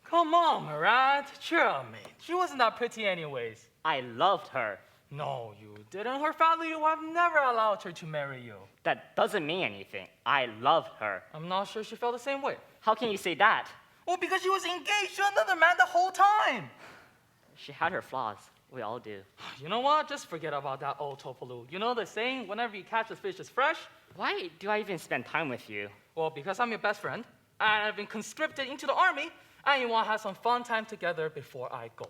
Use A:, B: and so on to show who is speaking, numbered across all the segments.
A: Come on, Murad. Cheer up, mate. She wasn't that pretty anyways.
B: I loved her.
A: No, you didn't. Her family would have never allowed her to marry you.
B: That doesn't mean anything. I loved her.
A: I'm not sure she felt the same way.
B: How can you say that?
A: Well, because she was engaged to another man the whole time.
B: She had her flaws. We all do.
A: You know what? Just forget about that old Topolu. You know the saying, whenever you catch a fish, it's fresh?
B: Why do I even spend time with you?
A: Well, because I'm your best friend, and I've been conscripted into the army, and you want to have some fun time together before I go.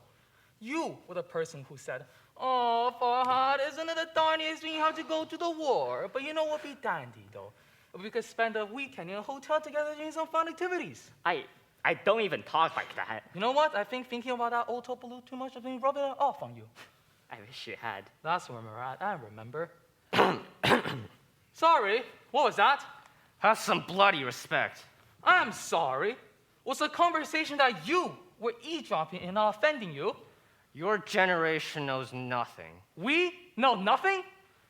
A: You were the person who said, "Oh, Farhad, isn't it the darnest when you have to go to the war? But you know what would be dandy, though? We could spend a weekend in a hotel together doing some fun activities."
B: I don't even talk like that.
A: You know what? I think thinking about that old Topolu too much has been rubbing it off on you.
B: I wish you had.
A: That's where we're at. I remember. Sorry, what was that?
C: Have some bloody respect.
A: I'm sorry. Was the conversation that you were eavesdropping and not offending you?
C: Your generation knows nothing.
A: We know nothing?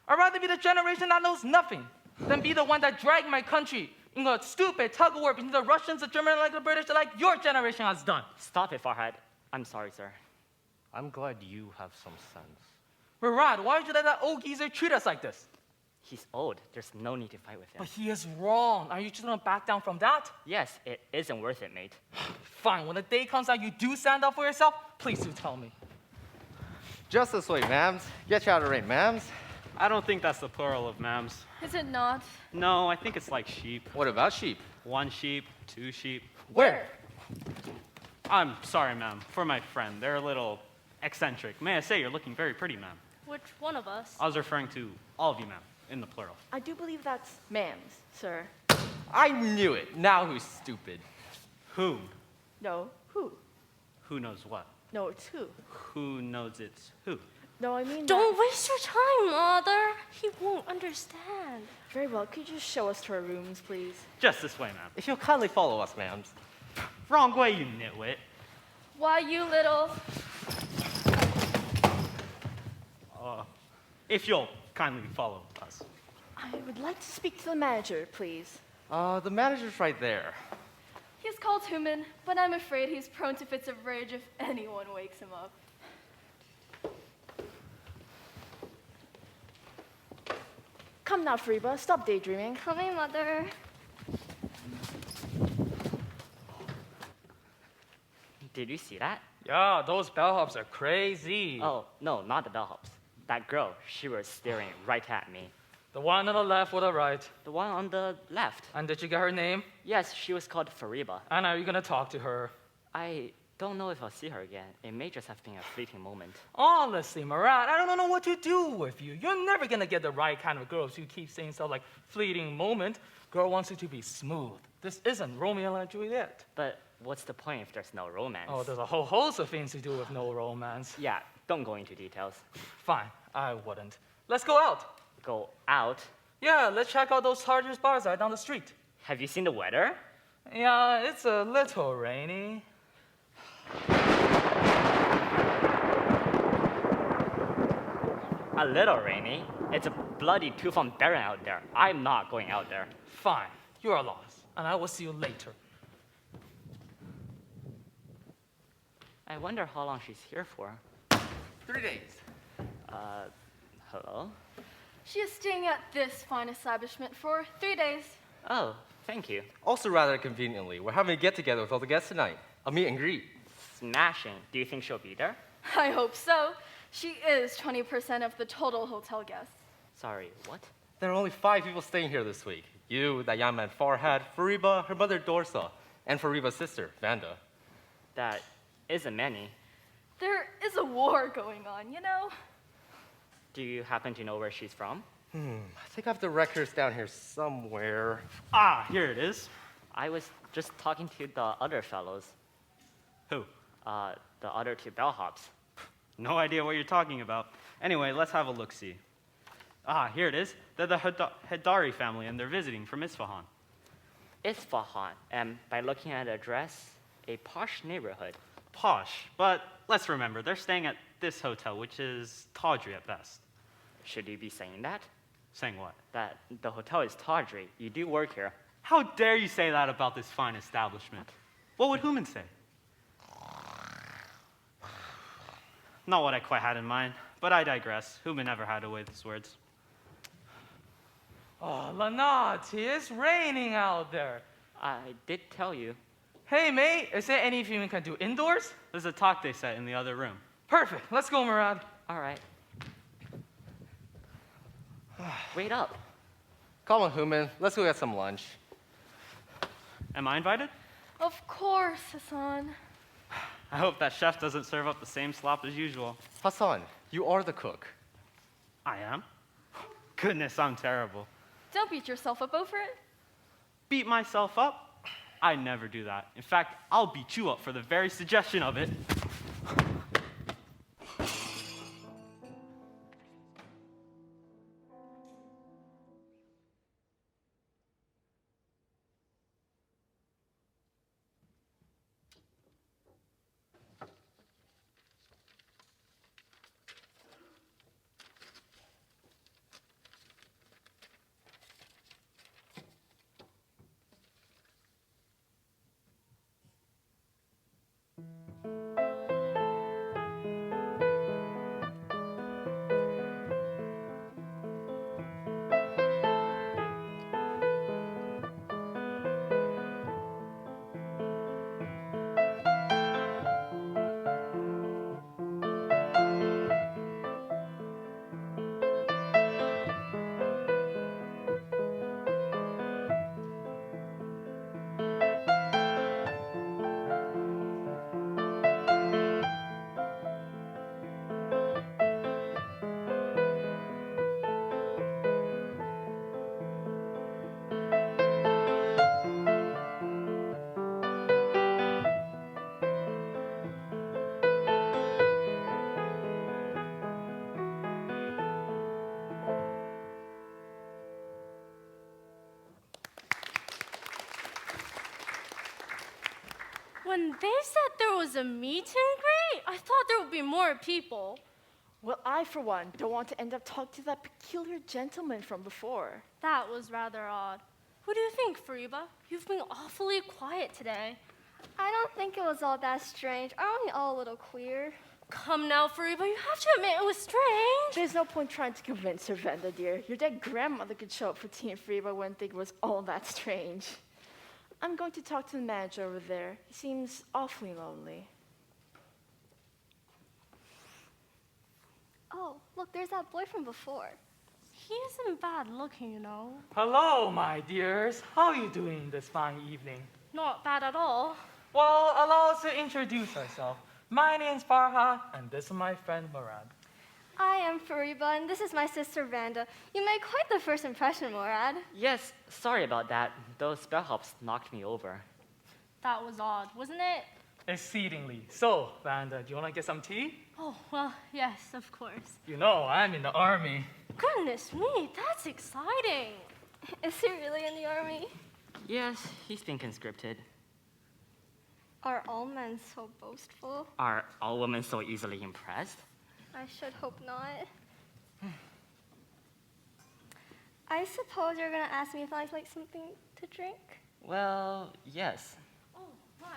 A: I'd rather be the generation that knows nothing than be the one that dragged my country in a stupid tug-of-war between the Russians, the Germans, like the British, like your generation has done.
B: Stop it, Farhad. I'm sorry, sir.
C: I'm glad you have some sense.
A: Murad, why would you let that old geezer treat us like this?
B: He's old. There's no need to fight with him.
A: But he is wrong. Are you just gonna back down from that?
B: Yes, it isn't worth it, mate.
A: Fine, when the day comes that you do stand up for yourself, please do tell me.
D: Just this way, ma'ams. Get you out of the rain, ma'ams.
E: I don't think that's the plural of ma'ams.
F: Is it not?
E: No, I think it's like sheep.
D: What about sheep?
E: 1 sheep, 2 sheep.
A: Where?
E: I'm sorry, ma'am, for my friend. They're a little eccentric. May I say you're looking very pretty, ma'am.
F: Which one of us?
E: I was referring to all of you, ma'am, in the plural.
G: I do believe that's ma'ams, sir.
D: I knew it. Now who's stupid?
E: Who?
G: No, who?
E: Who knows what?
G: No, it's who.
E: Who knows it's who?
G: No, I mean
F: Don't
G: that.
F: waste your time, Mother. He won't understand.
G: Very well, could you just show us to our rooms, please?
E: Just this way, ma'am.
D: If you'll kindly follow us, ma'ams.
E: Wrong way, you nitwit.
F: Why, you little...
E: If you'll kindly follow us.
G: I would like to speak to the manager, please.
D: The manager's right there.
F: He's called Human, but I'm afraid he's prone to fits of rage if anyone wakes him up.
G: Come now, Fariba, stop daydreaming.
F: Coming, Mother.
B: Did you see that?
A: Yeah, those bellhops are crazy.
B: Oh, no, not the bellhops. That girl, she was staring right at me.
A: The one on the left or the right?
B: The one on the left.
A: And did you get her name?
B: Yes, she was called Fariba.
A: And are you gonna talk to her?
B: I don't know if I'll see her again. It may just have been a fleeting moment.
A: Honestly, Murad, I don't know what to do with you. You're never gonna get the right kind of girls who keep saying stuff like fleeting moment. Girl wants you to be smooth. This isn't Romeo and Juliet.
B: But what's the point if there's no romance?
A: Oh, there's a whole host of things to do with no romance.
B: Yeah, don't go into details.
A: Fine, I wouldn't. Let's go out.
B: Go out.
A: Yeah, let's check out those Chargers bars right down the street.
B: Have you seen the weather?
A: Yeah, it's a little rainy.
B: A little rainy. It's a bloody tooth on Baron out there. I'm not going out there.
A: Fine, you're lost, and I will see you later.
B: I wonder how long she's here for.
D: 3 days.
B: Hello?
F: She is staying at this fine establishment for 3 days.
B: Oh, thank you.
D: Also, rather conveniently, we're having a get-together with all the guests tonight. A meet and greet.
B: Smashing. Do you think she'll be there?
F: I hope so. She is 20% of the total hotel guests.
B: Sorry, what?
D: There are only 5 people staying here this week. You, that young man Farhad, Fariba, her mother Dorsa, and Fariba's sister, Vanda.
B: That isn't many.
F: There is a war going on, you know?
B: Do you happen to know where she's from?
D: I think I have the records down here somewhere.
E: Ah, here it is.
B: I was just talking to the other fellows.
E: Who?
B: The other 2 bellhops.
E: No idea what you're talking about. Anyway, let's have a look-see. Ah, here it is. They're the Hedari family, and they're visiting from Isfahan.
B: Isfahan, and by looking at the address, a posh neighborhood.
E: Posh, but let's remember, they're staying at this hotel, which is tawdry at best.
B: Should you be saying that?
E: Saying what?
B: That the hotel is tawdry. You do work here.
E: How dare you say that about this fine establishment? What would Human say? not what I quite had in mind, but I digress. Human never had a way with his words.
A: Oh, Lanati, it's raining out there.
B: I did tell you.
A: Hey, mate, is there anything we can do indoors?
E: There's a talk they set in the other room.
A: Perfect. Let's go, Murad.
B: All right. Wait up.
D: Come on, Human. Let's go get some lunch.
E: Am I invited?
F: Of course, Hassan.
E: I hope that chef doesn't serve up the same slop as usual.
D: Hassan, you are the cook.
E: I am? Goodness, I'm terrible.
F: Don't beat yourself up over it.
E: Beat myself up? I never do that. In fact, I'll beat you up for the very suggestion of it.
H: When they said there was a meet and greet, I thought there would be more people.
G: Well, I, for one, don't want to end up talking to that peculiar gentleman from before.
H: That was rather odd. Who do you think, Fariba? You've been awfully quiet today.
F: I don't think it was all that strange. Aren't we all a little queer?
H: Come now, Fariba, you have to admit it was strange.
G: There's no point trying to convince her, Vanda, dear. Your dead grandmother could show up for tea and Free, but wouldn't think it was all that strange. I'm going to talk to the manager over there. He seems awfully lonely.
F: Oh, look, there's that boy from before.
H: He isn't bad looking, you know.
A: Hello, my dears. How are you doing this fine evening?
H: Not bad at all.
A: Well, allow us to introduce ourselves. My name's Farha, and this is my friend Murad.
F: I am Fariba, and this is my sister Vanda. You made quite the first impression, Morad.
B: Yes, sorry about that. Those bellhops knocked me over.
H: That was odd, wasn't it?
A: Exceedingly. So, Vanda, do you want to get some tea?
H: Oh, well, yes, of course.
A: You know, I'm in the army.
H: Goodness me, that's exciting.
F: Is he really in the army?
B: Yes, he's been conscripted.
F: Are all men so boastful?
B: Are all women so easily impressed?
F: I should hope not. I suppose you're gonna ask me if I'd like something to drink?
B: Well, yes.
H: Oh, my,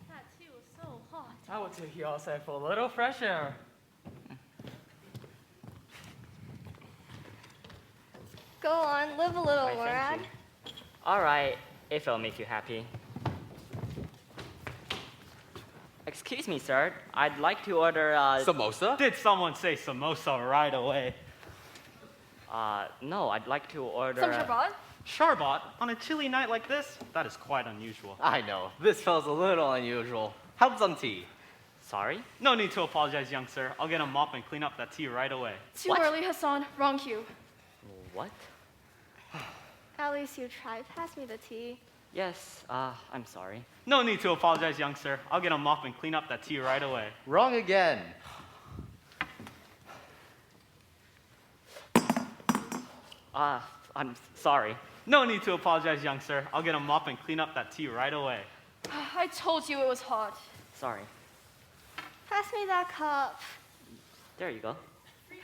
H: that tea was so hot.
A: I will take you outside for a little fresh air.
F: Go on, live a little,
B: Why,
F: Morad.
B: thank you. All right, if it'll make you happy. Excuse me, sir. I'd like to order,
D: Samosa?
E: Did someone say samosa right away?
B: no, I'd like to order...
F: Some shabbat?
E: Sharbat, on a chilly night like this? That is quite unusual.
D: I know. This feels a little unusual. How about some tea?
B: Sorry?
E: No need to apologize, young sir. I'll get a mop and clean up that tea right away.
F: Too
B: What?
F: early, Hassan. Wrong cue.
B: What?
F: At least you tried. Pass me the tea.
B: Yes, I'm sorry.
E: No need to apologize, young sir. I'll get a mop and clean up that tea right away.
D: Wrong again.
B: I'm sorry.
E: No need to apologize, young sir. I'll get a mop and clean up that tea right away.
F: I told you it was hot.
B: Sorry.
F: Pass me that cup.
B: There you go.
G: He's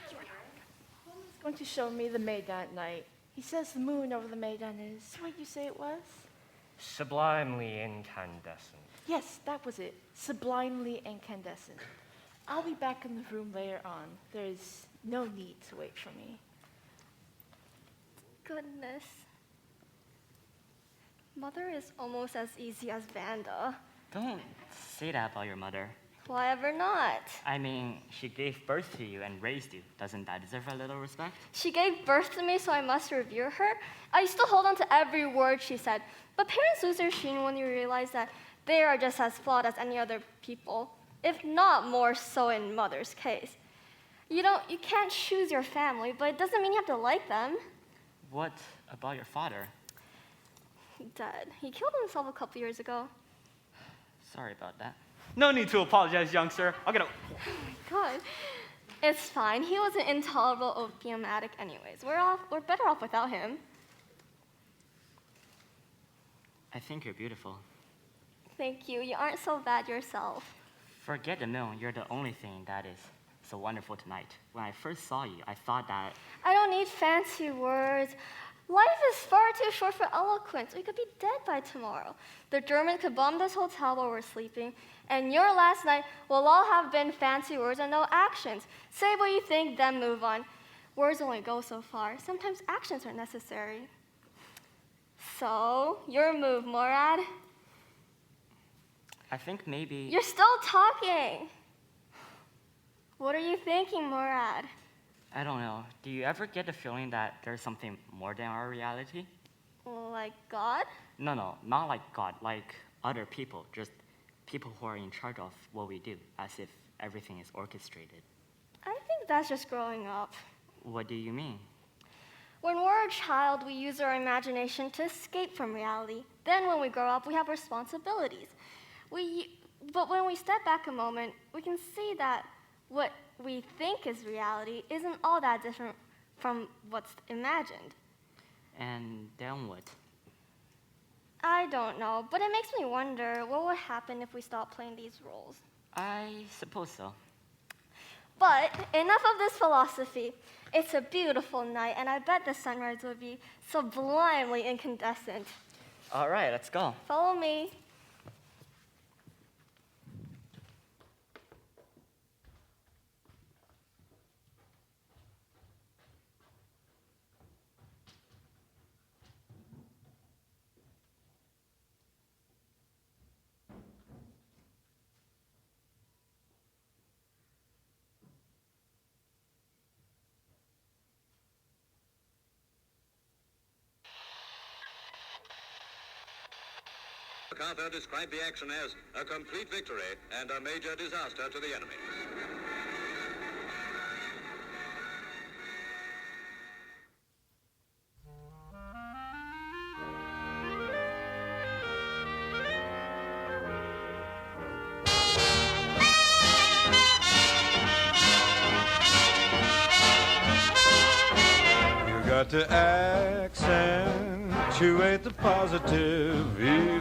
G: going to show me the Maidan at night. He says the moon over the Maidan is what you say it was?
C: Sublimely incandescent.
G: Yes, that was it. Sublimely incandescent. I'll be back in the room later on. There's no need to wait for me.
H: Goodness. Mother is almost as easy as Vanda.
B: Don't say that about your mother.
H: Why ever not?
B: I mean, she gave birth to you and raised you. Doesn't that deserve a little respect?
H: She gave birth to me, so I must revere her. I used to hold on to every word she said. But parents lose their sheen when you realize that they are just as flawed as any other people, if not more so in mother's case. You can't choose your family, but it doesn't mean you have to like them.
B: What about your father?
H: Dead. He killed himself a couple years ago.
B: Sorry about that.
E: No need to apologize, young sir. I'll get a...
H: God, it's fine. He was an intolerable opium addict anyways. We're better off without him.
B: I think you're beautiful.
H: Thank you. You aren't so bad yourself.
B: Forget the mill. You're the only thing that is so wonderful tonight. When I first saw you, I thought that...
H: I don't need fancy words. Life is far too short for eloquence. We could be dead by tomorrow. The Germans could bomb this hotel while we're sleeping, and your last night will all have been fancy words and no actions. Say what you think, then move on. Words only go so far. Sometimes actions are necessary. So, your move, Morad.
B: I think maybe...
H: You're still talking. What are you thinking, Morad?
B: I don't know. Do you ever get the feeling that there's something more than our reality?
H: Like God?
B: No, not like God, like other people, just people who are in charge of what we do, as if everything is orchestrated.
H: I think that's just growing up.
B: What do you mean?
H: When we're a child, we use our imagination to escape from reality. Then when we grow up, we have responsibilities. But when we step back a moment, we can see that what we think is reality isn't all that different from what's imagined.
B: And then what?
H: I don't know, but it makes me wonder what would happen if we stopped playing these roles.
B: I suppose so.
H: But enough of this philosophy. It's a beautiful night, and I bet the sunrise would be sublimely incandescent.
B: All right, let's go.
H: Follow me.
I: MacArthur described the action as a complete victory and a major disaster to the enemy.
J: You got to accentuate the positive feeling,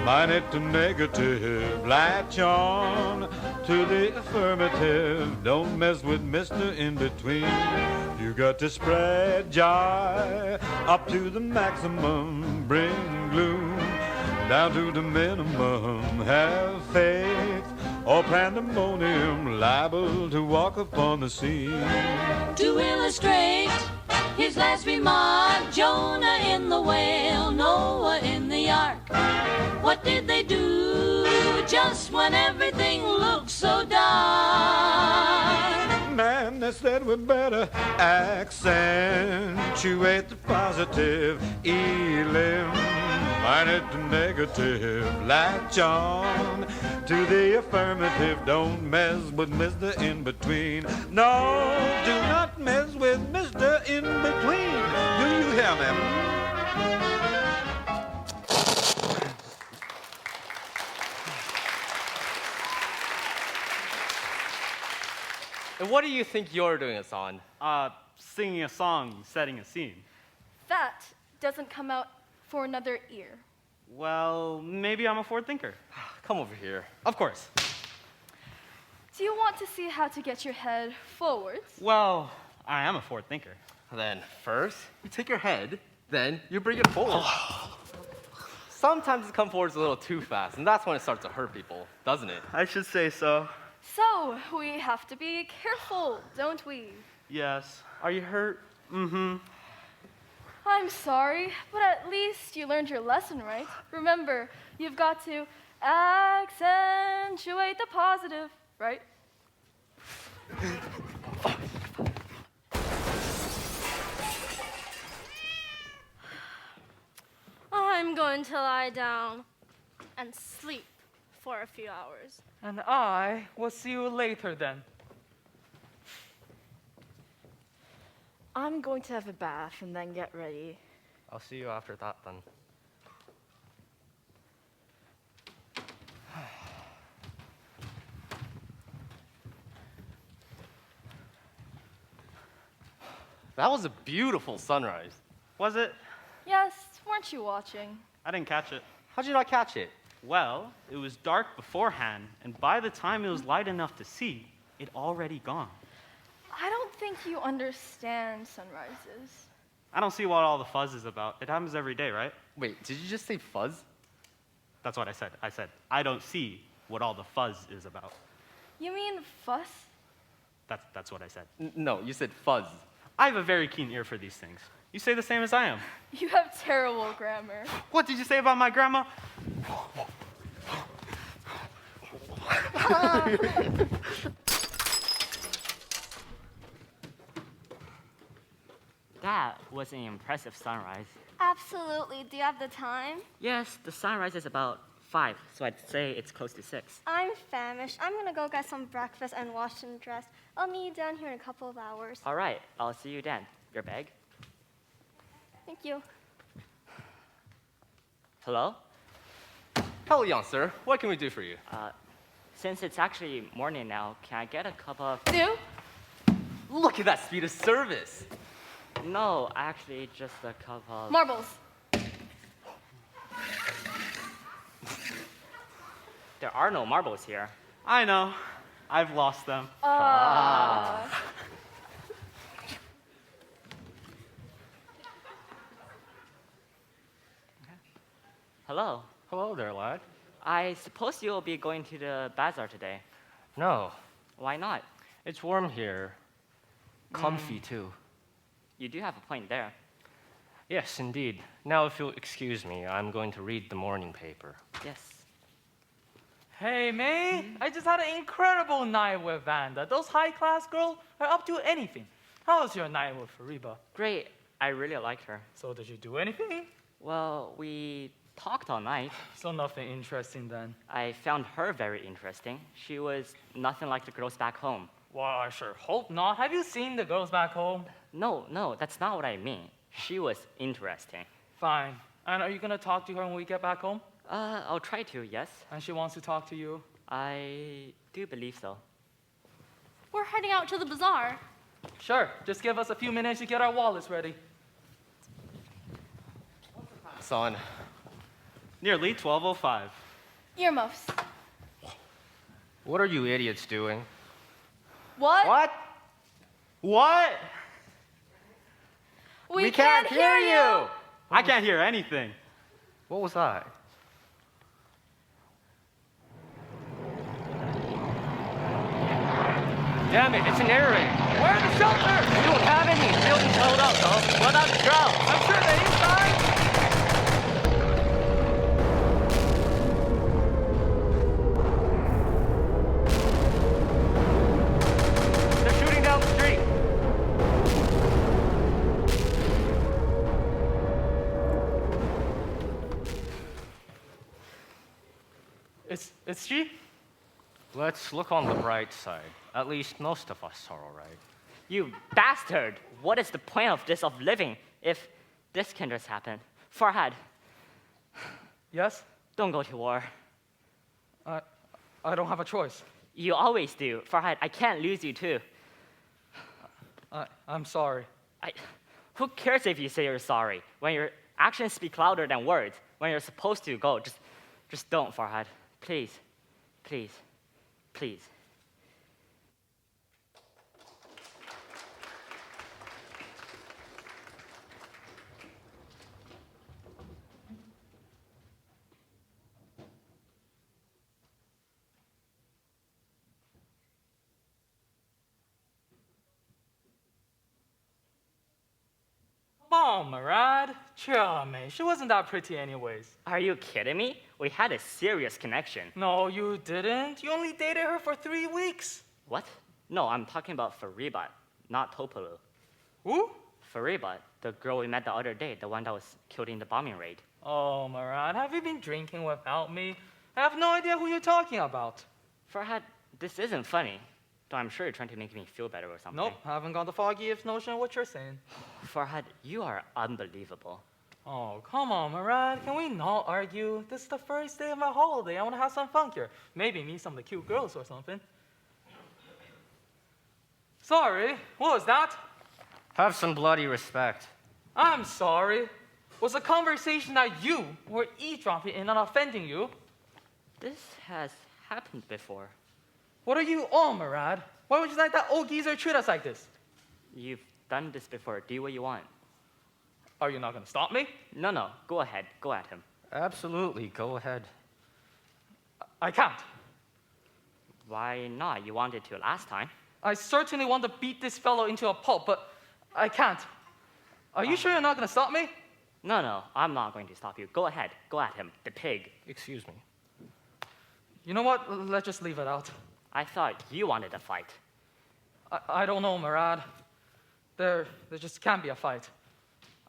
J: minus the negative, latch on to the affirmative, don't mess with Mr. In Between. You got to spread joy up to the maximum, bring gloom down to the minimum, have faith or pandemonium, liable to walk upon the scene.
K: To illustrate his last remark, Jonah in the whale, Noah in the ark. What did they do just when everything looked so dark?
J: Man, they said we better accentuate the positive, eliminate the negative, latch on to the affirmative, don't mess with Mr. In Between. No, do not mess with Mr. In Between. Do you hear me?
D: And what do you think you're doing this on?
E: Singing a song, setting a scene.
F: That doesn't come out for another ear.
E: Well, maybe I'm a forward thinker.
D: Come over here.
E: Of course.
F: Do you want to see how to get your head forwards?
E: Well, I am a forward thinker.
D: Then first, you take your head, then you bring it forward. Sometimes it comes forward a little too fast, and that's when it starts to hurt people, doesn't it?
E: I should say so.
F: So, we have to be careful, don't we?
E: Yes. Are you hurt? Mm-hmm.
F: I'm sorry, but at least you learned your lesson, right? Remember, you've got to accentuate the positive, right?
L: I'm going to lie down and sleep for a few hours.
A: And I will see you later then.
G: I'm going to have a bath and then get ready.
C: I'll see you after that then.
D: That was a beautiful sunrise.
E: Was it?
F: Yes, weren't you watching?
E: I didn't catch it.
D: How'd you not catch it?
E: Well, it was dark beforehand, and by the time it was light enough to see, it already gone.
F: I don't think you understand sunrises.
E: I don't see what all the fuzz is about. It happens every day, right?
D: Wait, did you just say fuzz?
E: That's what I said. I said, I don't see what all the fuzz is about.
F: You mean fuss?
E: That's what I said.
D: No, you said fuzz.
E: I have a very keen ear for these things. You say the same as I am.
F: You have terrible grammar.
E: What did you say about my grandma?
B: That was an impressive sunrise.
H: Absolutely. Do you have the time?
B: Yes, the sunrise is about 5, so I'd say it's close to 6.
H: I'm famished. I'm gonna go get some breakfast and wash and dress. I'll meet you down here in a couple of hours.
B: All right, I'll see you then. Your bag?
H: Thank you.
B: Hello?
D: Hello, young sir. What can we do for you?
B: Since it's actually morning now, can I get a cup of...
F: Do?
D: Look at that speed of service.
B: No, actually, just a cup of...
F: Marbles.
B: There are no marbles here.
E: I know. I've lost them.
B: Hello.
C: Hello there, lad.
B: I suppose you'll be going to the bazaar today.
C: No,
B: Why not?
C: it's warm here. Comfy, too.
B: You do have a point there.
C: Yes, indeed. Now, if you'll excuse me, I'm going to read the morning paper.
B: Yes.
A: Hey, May, I just had an incredible night with Vanda. Those high-class girls are up to anything. How was your night with Fariba?
B: Great. I really liked her.
A: So did you do anything?
B: Well, we talked all night.
A: So nothing interesting then.
B: I found her very interesting. She was nothing like the girls back home.
A: Well, I sure hope not. Have you seen the girls back home?
B: No, that's not what I mean. She was interesting.
A: Fine. And are you going to talk to her when we get back home?
B: I'll try to, yes.
A: And she wants to talk to you?
B: I do believe so.
L: We're heading out to the bazaar.
A: Sure. Just give us a few minutes to get our wallets ready.
D: Son.
E: Nearly 12:05.
F: Earmuffs.
C: What are you idiots doing?
F: What?
E: What? What?
F: We can't hear you!
E: I can't hear anything.
C: What was that? Damn it, it's an air raid.
A: Where are the shelters?
C: We don't have any. Building's held up, though.
B: What about the girls?
A: I'm sure they're inside.
C: They're shooting down the street.
A: It's she?
C: Let's look on the bright side. At least most of us are all right.
B: You bastard! What is the point of this, of living, if this can just happen? Farhad,
A: Yes?
B: don't go to war.
A: I don't have a choice.
B: You always do. Farhad, I can't lose you too.
A: I'm sorry.
B: Who cares if you say you're sorry? When your actions speak louder than words, when you're supposed to go, just don't, Farhad. Please, please, please.
A: Oh, Murad, chill, man. She wasn't that pretty anyways.
B: Are you kidding me? We had a serious connection.
A: No, you didn't. You only dated her for 3 weeks.
B: What? No, I'm talking about Faribat, not Topolu.
A: Who?
B: Faribat, the girl we met the other day, the one that was killed in the bombing raid.
A: Oh, Murad, have you been drinking without me? I have no idea who you're talking about.
B: Farhad, this isn't funny. Though I'm sure you're trying to make me feel better or something.
A: Nope, haven't got the foggiest notion of what you're saying.
B: Farhad, you are unbelievable.
A: Oh, come on, Murad. Can we not argue? This is the first day of my holiday. I want to have some fun here. Maybe meet some of the cute girls or something. Sorry, what was that?
C: Have some bloody respect.
A: I'm sorry. Was the conversation that you were eavesdropping in and offending you?
B: This has happened before.
A: What are you on, Murad? Why would you let that old geezer treat us like this?
B: You've done this before. Do what you want.
A: Are you not going to stop me?
B: No. Go ahead. Go at him.
C: Absolutely, go ahead.
A: I can't.
B: Why not? You wanted to last time.
A: I certainly want to beat this fellow into a pulp, but I can't. Are you sure you're not going to stop me?
B: No, I'm not going to stop you. Go ahead. Go at him. The pig.
C: Excuse me.
A: You know what? Let's just leave it out.
B: I thought you wanted a fight.
A: I don't know, Murad. There just can't be a fight.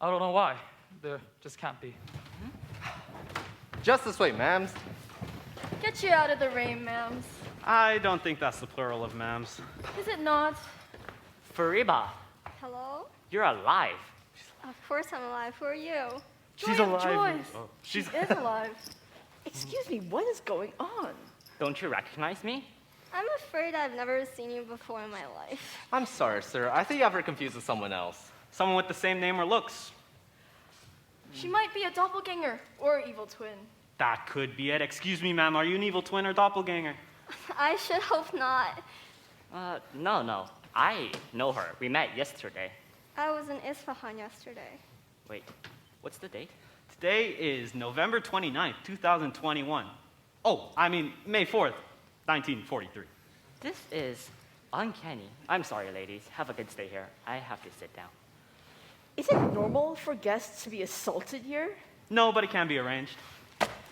A: I don't know why. There just can't be.
D: Just this way, ma'ams.
F: Get you out of the rain, ma'ams.
E: I don't think that's the plural of ma'ams.
F: Is it not?
B: Fariba,
H: Hello?
B: you're alive.
H: Of course I'm alive. Who are you?
E: She's
F: Joy of
E: alive.
F: joys.
E: Oh,
F: She is alive.
G: Excuse me, what is going on?
B: Don't you recognize me?
H: I'm afraid I've never seen you before in my life.
D: I'm sorry, sir. I think you have her confused with someone else.
E: Someone with the same name or looks.
F: She might be a doppelganger or an evil twin.
E: That could be it. Excuse me, ma'am. Are you an evil twin or doppelganger?
H: I should hope not.
B: No. I know her. We met yesterday.
H: I was in Isfahan yesterday.
B: Wait, what's the date?
E: Today is November 29th, 2021. Oh, I mean, May 4th, 1943.
B: This is uncanny. I'm sorry, ladies. Have a good stay here. I have to sit down.
G: Is it normal for guests to be assaulted here?
E: No, but it can be arranged.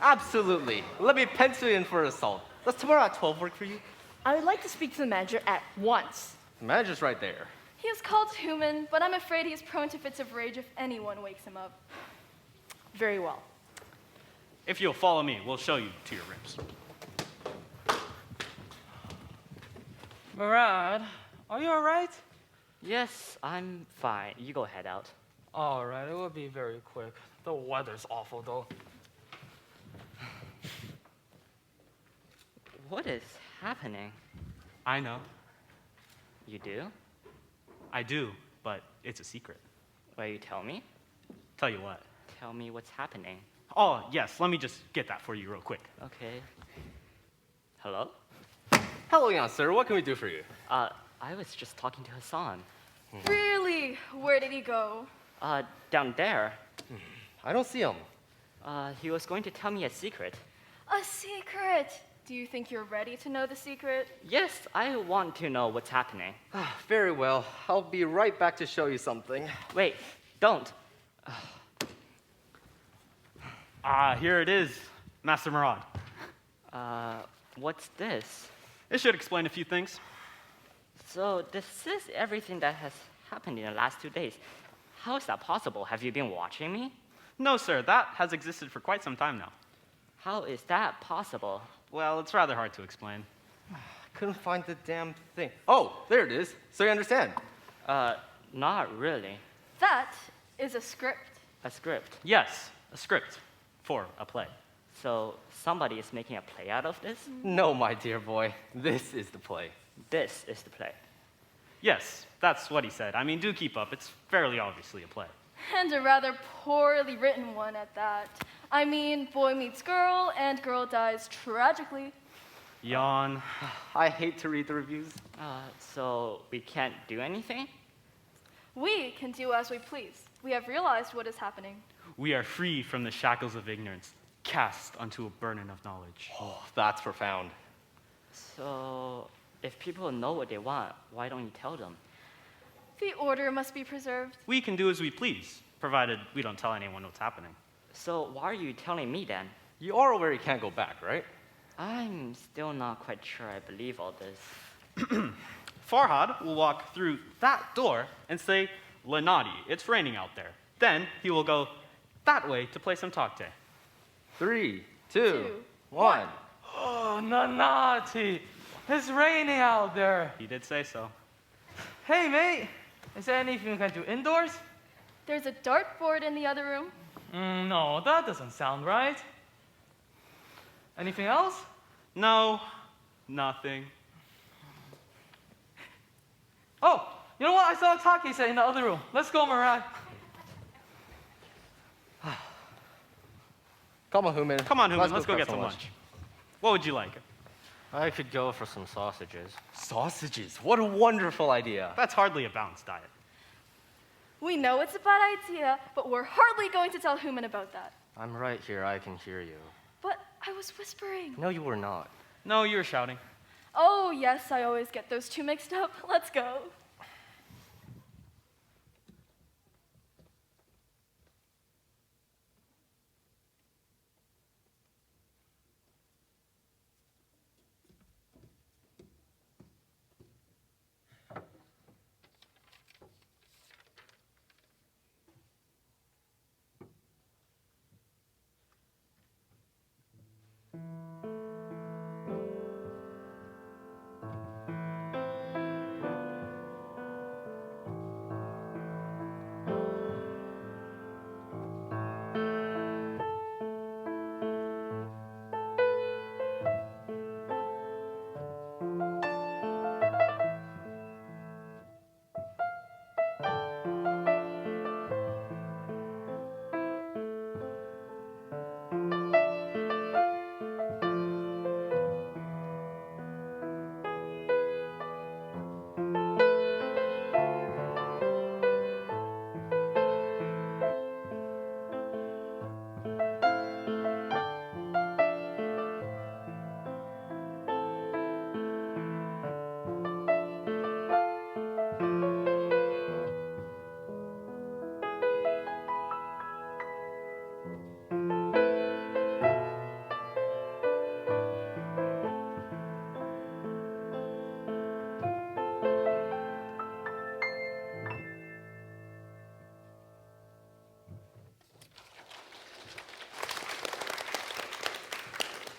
D: Absolutely. Let me pencil you in for assault. Does tomorrow at 12 work for you?
G: I would like to speak to the manager at once.
D: The manager's right there.
F: He is called human, but I'm afraid he is prone to fits of rage if anyone wakes him up.
G: Very well.
E: If you'll follow me, we'll show you to your rooms.
A: Murad, are you all right?
B: Yes, I'm fine. You go head out.
A: All right, it will be very quick. The weather's awful, though.
B: What is happening?
E: I know.
B: You do?
E: I do, but it's a secret.
B: Will you tell me?
E: Tell you what.
B: Tell me what's happening.
E: Oh, yes, let me just get that for you real quick.
B: Okay. Hello?
D: Hello, young sir. What can we do for you?
B: I was just talking to Hassan.
F: Really? Where did he go?
B: Down there.
D: I don't see him.
B: He was going to tell me a secret.
F: A secret! Do you think you're ready to know the secret?
B: Yes, I want to know what's happening.
D: Very well. I'll be right back to show you something.
B: Wait, don't.
E: Here it is, Master Murad.
B: What's this?
E: It should explain a few things.
B: So this is everything that has happened in the last 2 days. How is that possible? Have you been watching me?
E: No, sir, that has existed for quite some time now.
B: How is that possible?
E: Well, it's rather hard to explain.
D: Couldn't find the damn thing. Oh, there it is. So you understand?
B: Not really.
F: That is a script.
B: A script.
E: Yes, a script for a play.
B: So somebody is making a play out of this?
D: No, my dear boy. This is the play.
B: This is the play.
E: Yes, that's what he said. I mean, do keep up. It's fairly obviously a play.
F: And a rather poorly written one at that. I mean, boy meets girl, and girl dies tragically.
E: Yawn.
D: I hate to read the reviews.
B: So we can't do anything?
F: We can do as we please. We have realized what is happening.
E: We are free from the shackles of ignorance, cast onto a burden of knowledge.
D: Oh, that's profound.
B: So if people know what they want, why don't you tell them?
F: The order must be preserved.
E: We can do as we please. provided we don't tell anyone what's happening.
B: So why are you telling me then?
D: You are aware you can't go back, right?
B: I'm still not quite sure I believe all this.
E: Farhad will walk through that door and say, Lenati, it's raining out there. Then he will go that way to play some Takte.
D: 3, 2, 1.
A: Oh, Nanati, it's raining out there.
E: He did say so.
A: Hey, mate, is there anything we can do indoors?
F: There's a dartboard in the other room.
A: No, that doesn't sound right. Anything else?
E: No, nothing.
A: Oh, you know what? I saw a Taki set in the other room. Let's go, Murad.
D: Come on, Human.
E: Come on, Human, let's go
D: grab
E: get some lunch. What would you like?
C: I could go for some sausages.
D: Sausages. What a wonderful idea.
E: That's hardly a balanced diet.
F: We know it's a bad idea, but we're hardly going to tell Human about that.
C: I'm right here, I can hear you.
F: But I was whispering.
C: No, you were not.
E: No, you were shouting.
F: Oh, yes, I always get those two mixed up. Let's go.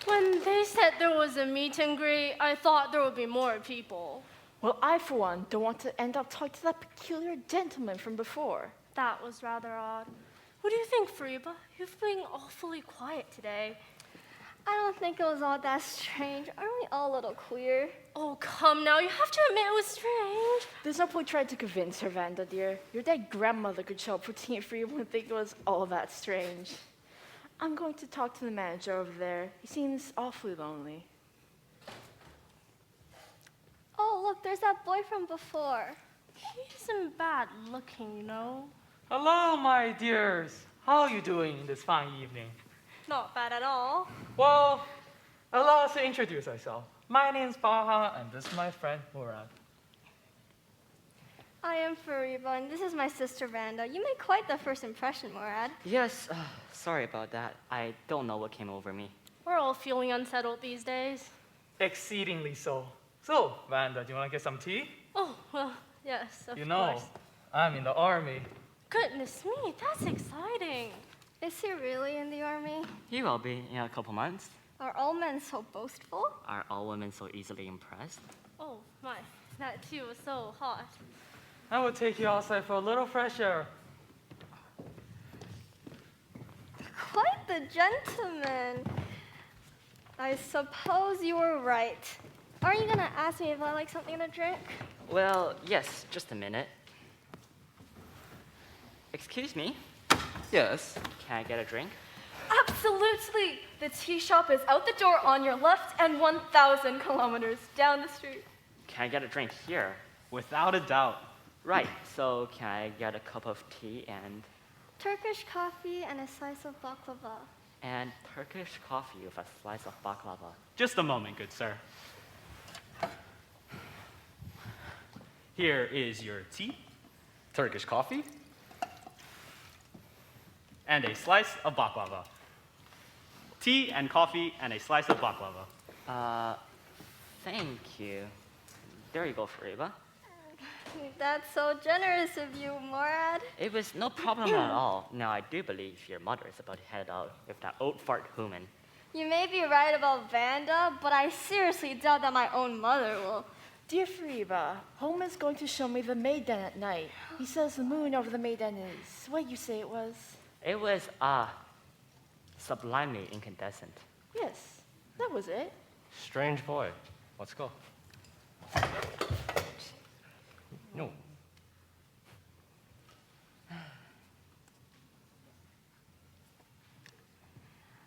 L: When they said there was a meet and greet, I thought there would be more people.
G: Well, I, for one, don't want to end up talking to that peculiar gentleman from before.
L: That was rather odd. What do you think, Fariba? You've been awfully quiet today.
H: I don't think it was all that strange. Aren't we all a little queer?
L: Oh, come now. You have to admit it was strange.
G: There's no point trying to convince her, Vanda, dear. Your dead grandmother could show up for tea and free and wouldn't think it was all that strange. I'm going to talk to the manager over there. He seems awfully lonely.
H: Oh, look, there's that boy from before.
L: He isn't bad looking, you know.
A: Hello, my dears. How are you doing this fine evening?
L: Not bad at all.
A: Well, allow us to introduce ourselves. My name's Baha, and this is my friend Murad.
H: I am Fariba, and this is my sister Vanda. You made quite the first impression, Murad.
B: Yes, sorry about that. I don't know what came over me.
L: We're all feeling unsettled these days.
A: Exceedingly so. So, Vanda, do you want to get some tea?
L: Oh, well, yes, of
A: You know,
L: course.
A: I'm in the army.
L: Goodness me, that's exciting.
H: Is he really in the army?
B: He will be in a couple months.
H: Are all men so boastful?
B: Are all women so easily impressed?
L: Oh, my, that tea was so hot.
A: I will take you outside for a little fresh air.
H: Quite the gentleman. I suppose you were right. Aren't you gonna ask me if I like something to drink?
B: Well, yes, just a minute. Excuse me,
D: Yes.
B: can I get a drink?
F: Absolutely. The tea shop is out the door on your left and 1,000 kilometers down the street.
B: Can I get a drink here?
E: Without a doubt.
B: Right, so can I get a cup of tea and
H: Turkish coffee and a slice of baklava.
B: Turkish coffee with a slice of baklava?
E: Just a moment, good sir. Here is your tea.
D: Turkish coffee.
E: and a slice of baklava. Tea and coffee and a slice of baklava.
B: Thank you. There you go, Fariba.
H: That's so generous of you, Morad.
B: It was no problem at all. Now, I do believe your mother is about to head out with that old fart human.
H: You may be right about Vanda, but I seriously doubt that my own mother will.
G: Dear Fariba, Home is going to show me the Maiden at night. He says the moon over the Maiden is what you say it was.
B: It was, sublimely incandescent.
G: Yes, that was it.
C: Strange boy. Let's go. No.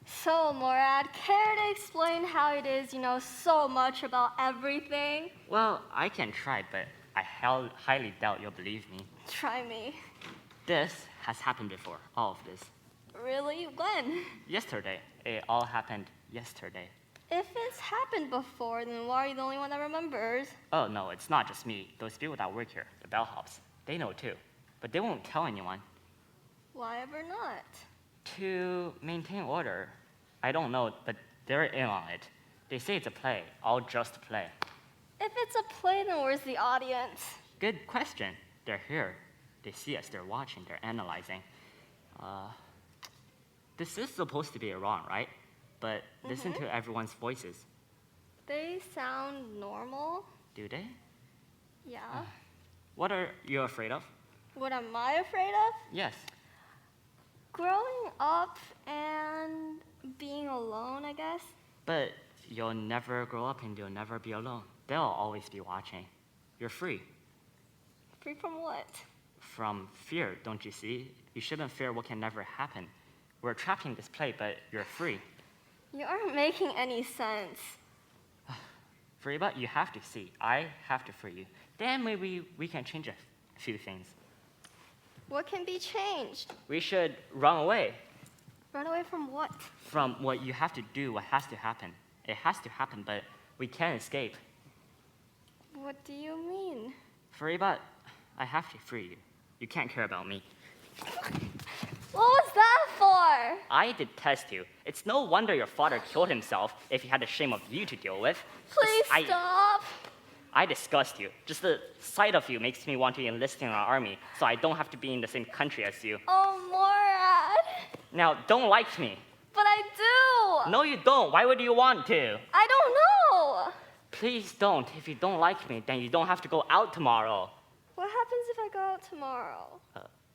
H: So, Morad, care to explain how it is you know so much about everything?
B: Well, I can try, but I highly doubt you'll believe me.
H: Try me.
B: This has happened before, all of this.
H: Really? When?
B: Yesterday. It all happened yesterday.
H: If it's happened before, then why are you the only one that remembers?
B: Oh, no, it's not just me. Those people that work here, the bellhops, they know too. But they won't tell anyone.
H: Why ever not?
B: To maintain order. I don't know, but they're in on it. They say it's a play, all just a play.
H: If it's a play, then where's the audience?
B: Good question. They're here. They see us, they're watching, they're analyzing. This is supposed to be Iran, right? But listen to everyone's voices.
H: They sound normal.
B: Do they?
H: Yeah.
B: What are you afraid of?
H: What am I afraid of?
B: Yes.
H: Growing up and being alone, I guess.
B: But you'll never grow up and you'll never be alone. They'll always be watching. You're free.
H: Free from what?
B: From fear, don't you see? You shouldn't fear what can never happen. We're trapped in this play, but you're free.
H: You aren't making any sense.
B: Fariba, you have to see. I have to free you. Then maybe we can change a few things.
H: What can be changed?
B: We should run away
H: Run away from what?
B: from what you have to do, what has to happen. It has to happen, but we can't escape.
H: What do you mean?
B: Fariba, I have to free you. You can't care about me.
H: What was that for?
B: I detest you. It's no wonder your father killed himself if he had the shame of you to deal with.
H: Please stop.
B: I disgust you. Just the sight of you makes me want to enlist in our army so I don't have to be in the same country as you.
H: Oh, Morad.
B: Now, don't like me.
H: But I do.
B: No, you don't. Why would you want to?
H: I don't know.
B: Please don't. If you don't like me, then you don't have to go out tomorrow.
H: What happens if I go out tomorrow?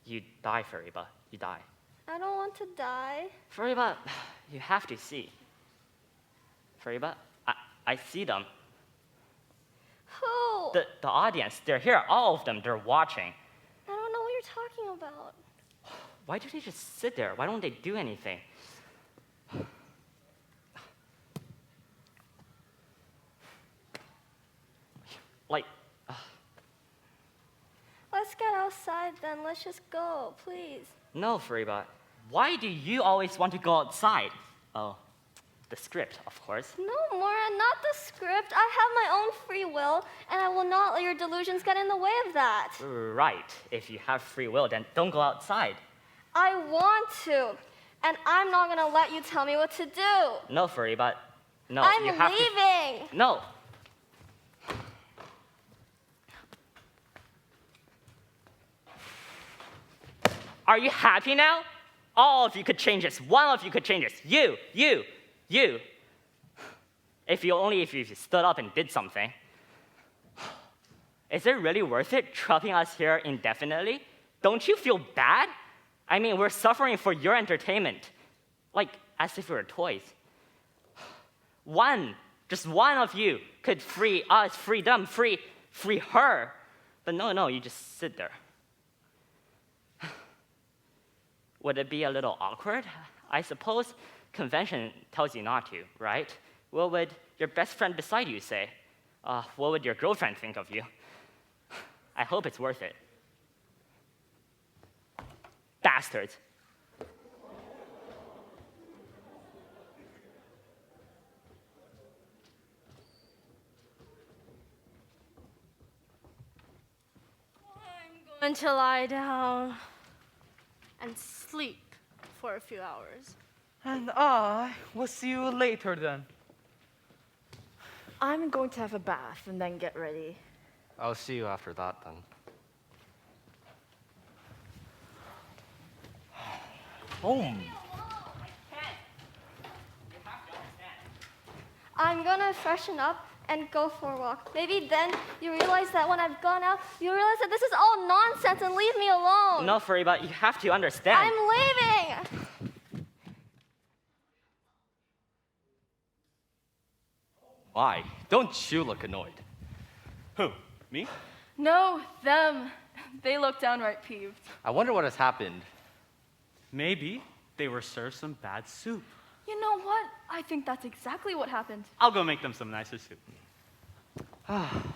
B: You die, Fariba. You die.
H: I don't want to die.
B: Fariba, you have to see. Fariba, I see them.
H: Who?
B: The audience, they're here, all of them, they're watching.
H: I don't know what you're talking about.
B: Why do they just sit there? Why don't they do anything? Like,
H: Let's get outside then. Let's just go, please.
B: no, Fariba. Why do you always want to go outside? Oh, the script, of course.
H: No, Mora, not the script. I have my own free will, and I will not let your delusions get in the way of that.
B: Right. If you have free will, then don't go outside.
H: I want to, and I'm not going to let you tell me what to do.
B: No, Fariba. No,
H: I'm
B: you have
H: leaving.
B: to. No. Are you happy now? All of you could change this. One of you could change this. You. If you stood up and did something. Is it really worth it trapping us here indefinitely? Don't you feel bad? I mean, we're suffering for your entertainment. Like, as if we were toys. Just one of you could free us, free them, free her. But no, you just sit there. Would it be a little awkward? I suppose convention tells you not to, right? What would your best friend beside you say? What would your girlfriend think of you? I hope it's worth it. Bastards.
L: I'm going to lie down and sleep for a few hours.
A: And I will see you later then.
G: I'm going to have a bath and then get ready.
C: I'll see you after that then.
D: Home.
H: I'm gonna freshen up and go for a walk. Maybe then you realize that when I've gone out, you realize that this is all nonsense and leave me alone.
B: No, Fariba, you have to understand.
H: I'm leaving!
D: Why? Don't you look annoyed?
E: Who? Me?
F: No, them. They look downright peeved.
D: I wonder what has happened.
E: Maybe they were served some bad soup.
F: You know what? I think that's exactly what happened.
E: I'll go make them some nicer soup.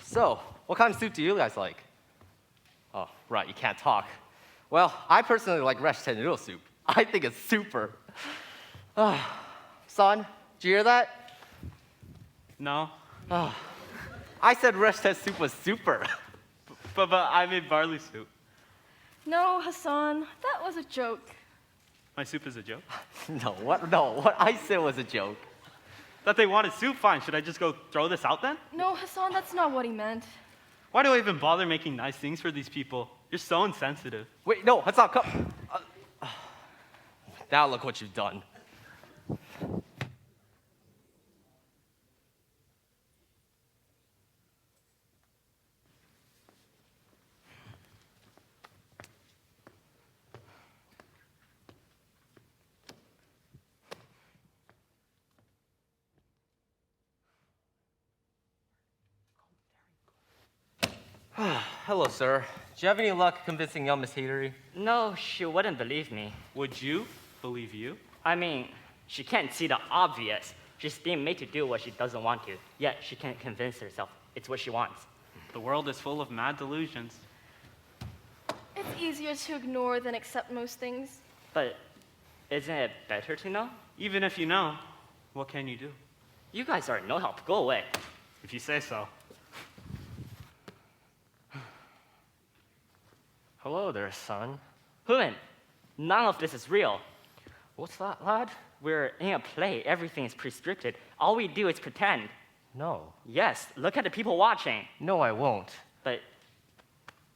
D: So, what kind of soup do you guys like? Oh, right, you can't talk. Well, I personally like reshten noodle soup. I think it's super. Son, did you hear that?
E: No,
D: I said reshten soup was super.
E: but I made barley soup.
F: No, Hassan, that was a joke.
E: My soup is a joke?
D: No, what I said was a joke.
E: That they wanted soup? Fine. Should I just go throw this out then?
F: No, Hassan, that's not what he meant.
E: Why do I even bother making nice things for these people? You're so insensitive.
D: Wait, no, Hassan, come. Now look what you've done. Hello, sir. Do you have any luck convincing young Miss Hatery?
B: No, she wouldn't believe me.
E: Would you believe you?
B: I mean, she can't see the obvious. She's being made to do what she doesn't want to, yet she can't convince herself it's what she wants.
E: The world is full of mad delusions.
F: It's easier to ignore than accept most things.
B: But isn't it better to know?
E: Even if you know, what can you do?
B: You guys are no help. Go away.
E: If you say so.
C: Hello there, son.
B: Human, none of this is real.
C: What's that, lad?
B: We're in a play. Everything is prescripted. All we do is pretend.
C: No.
B: Yes, look at the people watching.
C: No, I won't.
B: But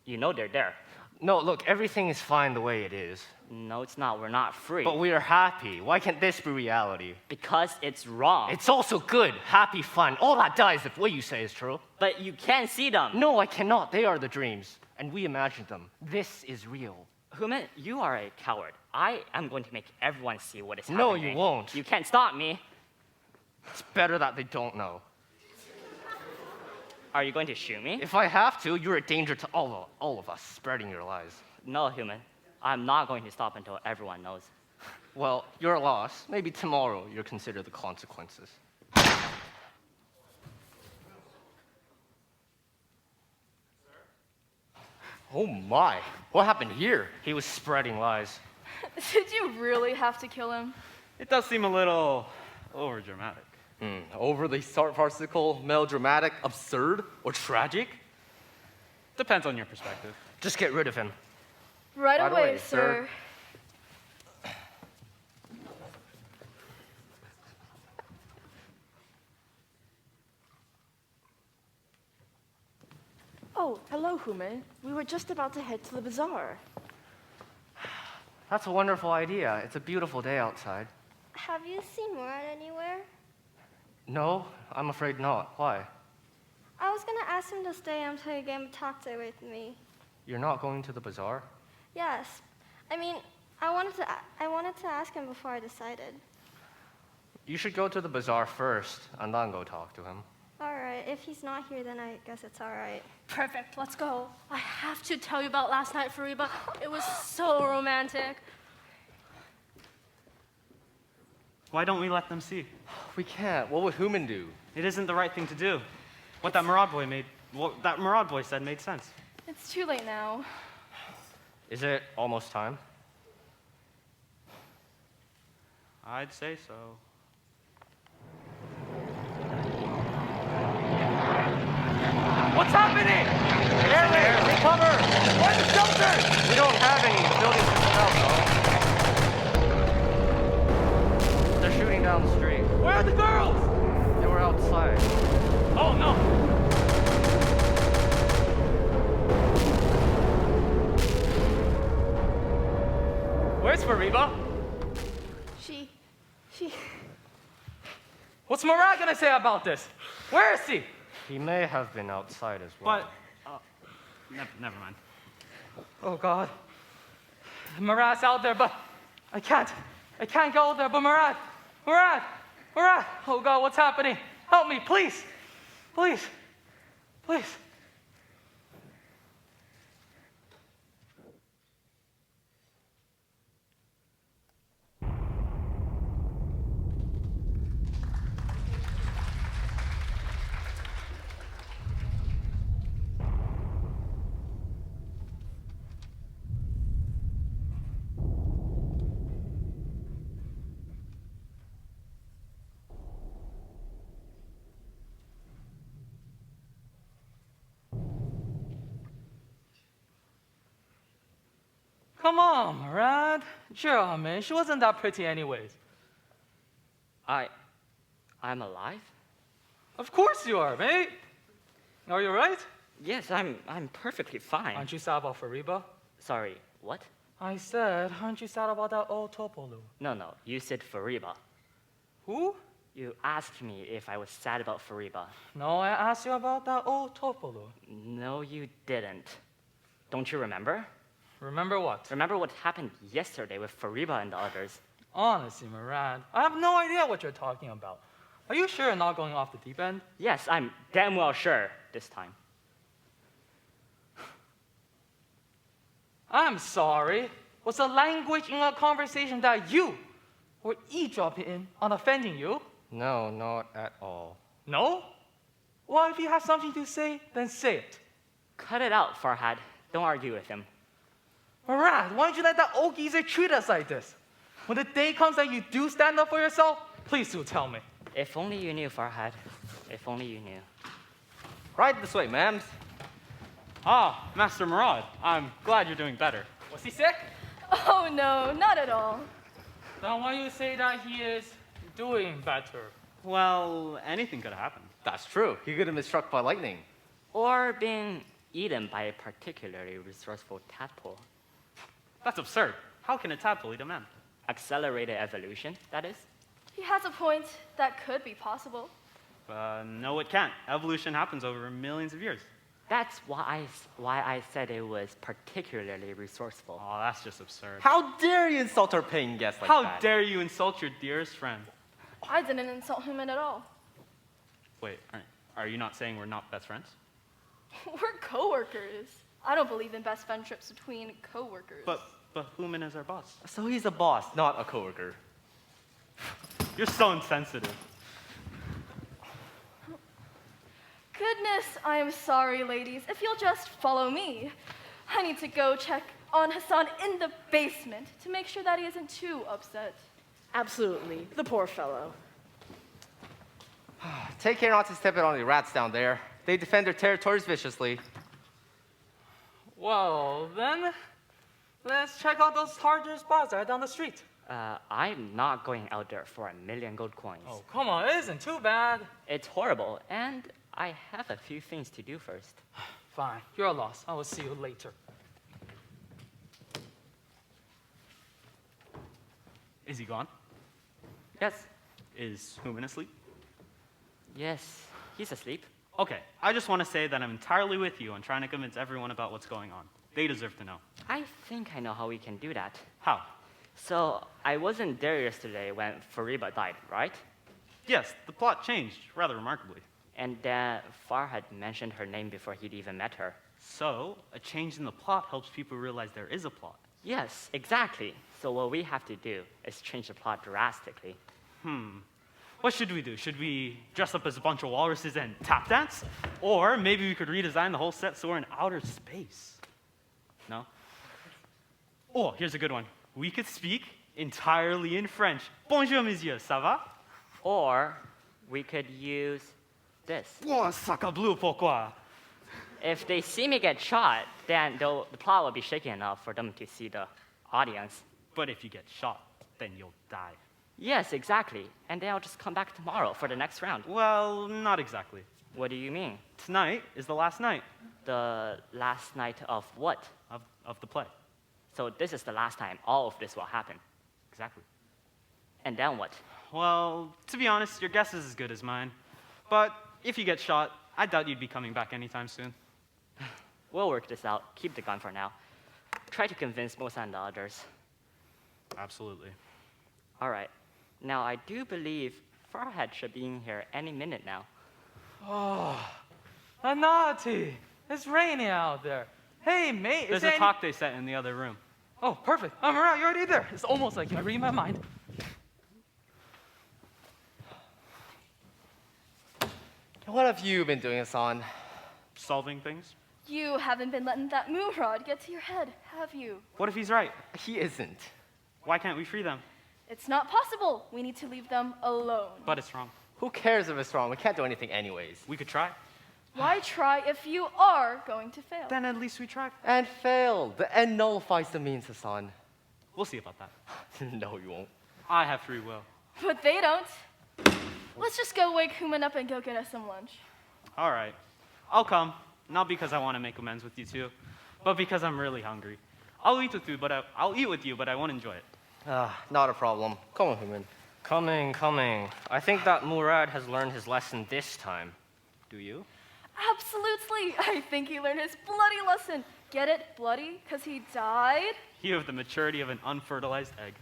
B: you know they're there.
C: No, look, everything is fine the way it is.
B: No, it's not. We're not free.
C: But we are happy. Why can't this be reality?
B: Because it's wrong.
C: It's also good, happy, fun. All that dies if what you say is true.
B: But you can't see them.
C: No, I cannot. They are the dreams, and we imagined them. This is real.
B: Human, you are a coward. I am going to make everyone see what is
C: No,
B: happening.
C: you won't.
B: You can't stop me.
C: It's better that they don't know.
B: Are you going to shoot me?
C: If I have to, you're a danger to all of us, spreading your lies.
B: No, Human. I'm not going to stop until everyone knows.
C: Well, your loss. Maybe tomorrow you'll consider the consequences.
D: Oh my, what happened here?
C: He was spreading lies.
F: Did you really have to kill him?
E: It does seem a little overdramatic.
D: Overly farcical, melodramatic, absurd, or tragic?
E: Depends on your perspective.
C: Just get rid of him.
F: Right
D: Right
F: away,
D: away,
F: sir.
G: Oh, hello, Hume. We were just about to head to the bazaar.
C: That's a wonderful idea. It's a beautiful day outside.
H: Have you seen Murat anywhere?
C: No, I'm afraid not. Why?
H: I was gonna ask him to stay until you came to talk to with me.
C: You're not going to the bazaar?
H: Yes. I mean, I wanted to ask him before I decided.
C: You should go to the bazaar first, and then go talk to him.
H: All right. If he's not here, then I guess it's all right.
L: Perfect, let's go. I have to tell you about last night, Fariba. It was so romantic.
E: Why don't we let them see?
D: We can't. What would Human do?
E: It isn't the right thing to do. What that Murad boy said made sense.
F: It's too late now.
C: Is it almost time?
E: I'd say so.
C: What's happening? Airway, take cover! Find the shelter! We don't have any. The building's just out, though.
A: Where are the girls?
C: They were outside.
A: Oh no! Where's Fariba?
G: She.
A: What's Murad gonna say about this? Where is he?
C: He may have been outside as well.
E: But, never mind.
A: Oh God. Murad's out there, but I can't go there. But Murad! Oh God, what's happening? Help me, please. Come on, Murad. Cheer up, man. She wasn't that pretty anyways.
B: I'm alive?
A: Of course you are, mate. Are you right?
B: Yes, I'm perfectly fine.
A: Aren't you sad about Fariba?
B: Sorry, what?
A: I said, aren't you sad about that old Topolu?
B: No, you said Fariba.
A: Who?
B: You asked me if I was sad about Fariba.
A: No, I asked you about that old Topolu.
B: No, you didn't. Don't you remember?
A: Remember what?
B: Remember what happened yesterday with Fariba and the others?
A: Honestly, Murad, I have no idea what you're talking about. Are you sure you're not going off the deep end?
B: Yes, I'm damn well sure this time.
A: I'm sorry. Was the language in our conversation that you were eavesdropping in on offending you?
C: No, not at all.
A: No? Well, if you have something to say, then say it.
B: Cut it out, Farhad. Don't argue with him.
A: Murad, why don't you let that old geezer treat us like this? When the day comes that you do stand up for yourself, please do tell me.
B: If only you knew, Farhad. If only you knew.
D: Right this way, ma'ams.
E: Ah, Master Murad, I'm glad you're doing better.
A: Was he sick?
F: Oh no, not at all.
A: Then why do you say that he is doing better?
E: Well, anything could have happened.
D: That's true. He could have been struck by lightning.
B: Or being eaten by a particularly resourceful tadpole.
E: That's absurd. How can a tadpole eat a man?
B: Accelerated evolution, that is.
F: He has a point. That could be possible.
E: No, it can't. Evolution happens over millions of years.
B: That's why I said it was particularly resourceful.
E: Oh, that's just absurd.
D: How dare you insult our paying guest like that?
E: How dare you insult your dearest friend?
F: I didn't insult him at all.
E: Wait, are you not saying we're not best friends?
F: We're coworkers. I don't believe in best friendships between coworkers.
E: But Human is our boss.
D: So he's a boss, not a coworker.
E: You're so insensitive.
F: Goodness, I am sorry, ladies. If you'll just follow me. I need to go check on Hassan in the basement to make sure that he isn't too upset.
G: Absolutely. The poor fellow.
D: Take care not to step on the rats down there. They defend their territories viciously.
A: Well, then, let's check out those Tartar spots right down the street.
B: I'm not going out there for 1,000,000 gold coins.
A: Oh, come on, it isn't too bad.
B: It's horrible, and I have a few things to do first.
A: Fine, you're lost. I will see you later.
E: Is he gone?
B: Yes.
E: Is Human asleep?
B: Yes, he's asleep.
E: Okay, I just want to say that I'm entirely with you on trying to convince everyone about what's going on. They deserve to know.
B: I think I know how we can do that.
E: How?
B: So, I wasn't there yesterday when Fariba died, right?
E: Yes, the plot changed, rather remarkably.
B: And then Farhad mentioned her name before he'd even met her.
E: So, a change in the plot helps people realize there is a plot.
B: Yes, exactly. So what we have to do is change the plot drastically.
E: What should we do? Should we dress up as a bunch of walruses and tap dance? Or maybe we could redesign the whole set so we're in outer space. No? Oh, here's a good one. We could speak entirely in French. Bonjour, monsieur, ça va?
B: Or we could use this.
E: Oh, sacrebleu, pourquoi?
B: If they see me get shot, then the plot will be shaky enough for them to see the audience.
E: But if you get shot, then you'll die.
B: Yes, exactly. And then I'll just come back tomorrow for the next round.
E: Well, not exactly.
B: What do you mean?
E: Tonight is the last night
B: The last night of what?
E: of the play.
B: So this is the last time all of this will happen.
E: Exactly.
B: And then what?
E: Well, to be honest, your guess is as good as mine. But if you get shot, I doubt you'd be coming back anytime soon.
B: We'll work this out. Keep the gun for now. Try to convince Musa and the others.
E: Absolutely.
B: All right. Now, I do believe Farhad should be in here any minute now.
A: Oh, Anati, it's raining out there. Hey, mate,
E: There's a talk they set in the other room.
A: Oh, perfect. I'm around. You're already there. It's almost like you read my mind.
D: What have you been doing, Hassan?
E: Solving things?
F: You haven't been letting that Murad get to your head, have you?
E: What if he's right?
D: He isn't.
E: Why can't we free them?
F: It's not possible. We need to leave them alone.
E: But it's wrong.
D: Who cares if it's wrong? We can't do anything anyways.
E: We could try.
F: Why try if you are going to fail?
E: Then at least we tried.
D: And fail. The end nullifies the means, Hassan.
E: We'll see about that.
D: No, you won't.
E: I have free will.
F: But they don't. Let's just go wake Human up and go get us some lunch.
E: All right. I'll come. Not because I want to make amends with you two, but because I'm really hungry. I'll eat with you, but I won't enjoy it.
D: Not a problem. Come on, Human.
C: Coming. I think that Murad has learned his lesson this time. Do you?
F: Absolutely. I think he learned his bloody lesson. Get it? Bloody? Because he died?
E: You have the maturity of an unfertilized egg.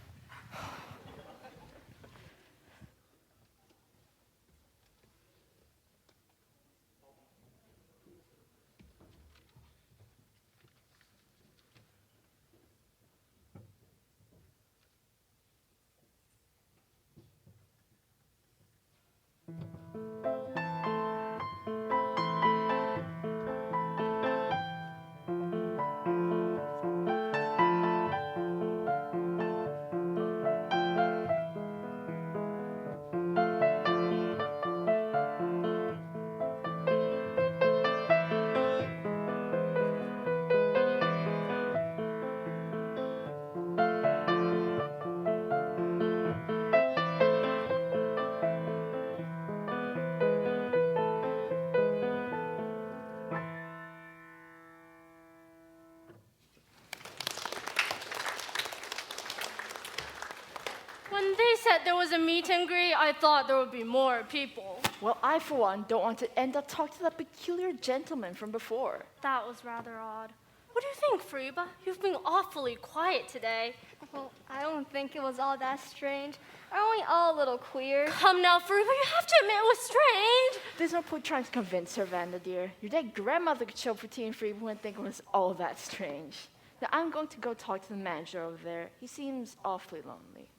L: When they said there was a meet and greet, I thought there would be more people.
G: Well, I, for one, don't want to end up talking to that peculiar gentleman from before.
L: That was rather odd. What do you think, Fariba? You've been awfully quiet today.
H: Well, I don't think it was all that strange. Aren't we all a little queer?
L: Come now, Fariba, you have to admit it was strange.
G: There's no point trying to convince her, Vanda, dear. Your dead grandmother could show up for tea and free wouldn't think it was all that strange. Now, I'm going to go talk to the manager over there. He seems awfully lonely.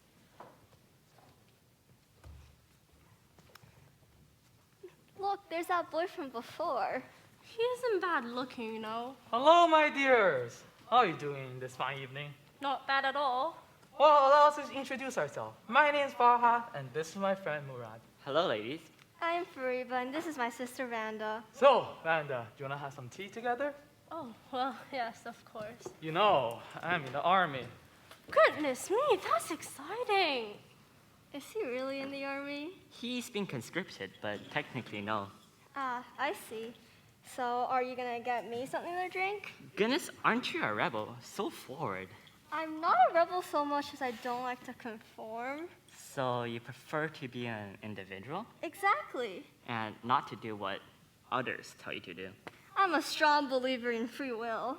H: Look, there's that boy from before.
L: He isn't bad looking, you know.
A: Hello, my dears. How are you doing this fine evening?
L: Not bad at all.
A: Well, allow us to introduce ourselves. My name is Farhad, and this is my friend Murad.
B: Hello, ladies.
H: I'm Fariba, and this is my sister Vanda.
A: So, Vanda, do you want to have some tea together?
L: Oh, well, yes, of course.
A: You know, I'm in the army.
L: Goodness me, that's exciting.
H: Is he really in the army?
B: He's been conscripted, but technically no.
H: Ah, I see. So, are you gonna get me something to drink?
B: Goodness, aren't you a rebel? So forward.
H: I'm not a rebel so much as I don't like to conform.
B: So you prefer to be an individual
H: Exactly.
B: and not to do what others tell you to do.
H: I'm a strong believer in free will.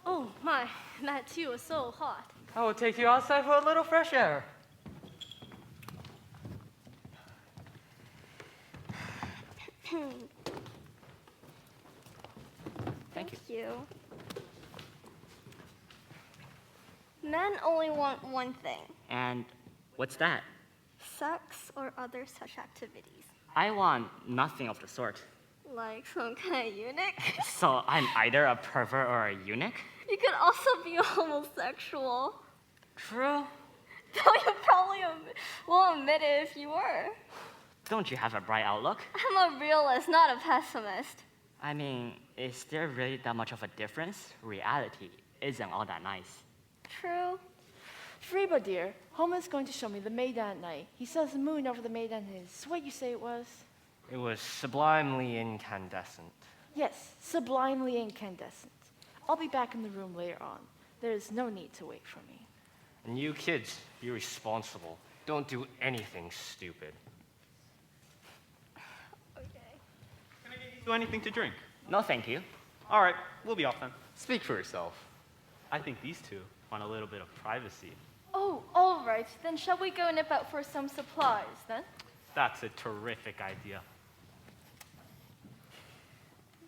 L: Oh my, that tea was so hot.
A: I will take you outside for a little fresh air.
B: Thank you.
H: Men only want one thing:
B: And what's that?
H: sex or other such activities.
B: I want nothing of the sort.
H: Like some kind of eunuch.
B: So I'm either a pervert or a eunuch?
H: You could also be a homosexual.
B: True.
H: Though you probably won't admit it if you were.
B: Don't you have a bright outlook?
H: I'm a realist, not a pessimist.
B: I mean, is there really that much of a difference? Reality isn't all that nice.
H: True.
G: Friba, dear, Homer's going to show me the Maidan at night. He says the moon over the Maidan is what you say it was?
C: It was sublimely incandescent.
G: Yes, sublimely incandescent. I'll be back in the room later on. There is no need to wait for me.
C: And you kids, be responsible. Don't do anything stupid.
E: Can I get you anything to drink?
B: No, thank you.
E: All right, we'll be off then.
D: Speak for yourself.
E: I think these two want a little bit of privacy.
F: Oh, all right. Then shall we go nip out for some supplies, then?
E: That's a terrific idea.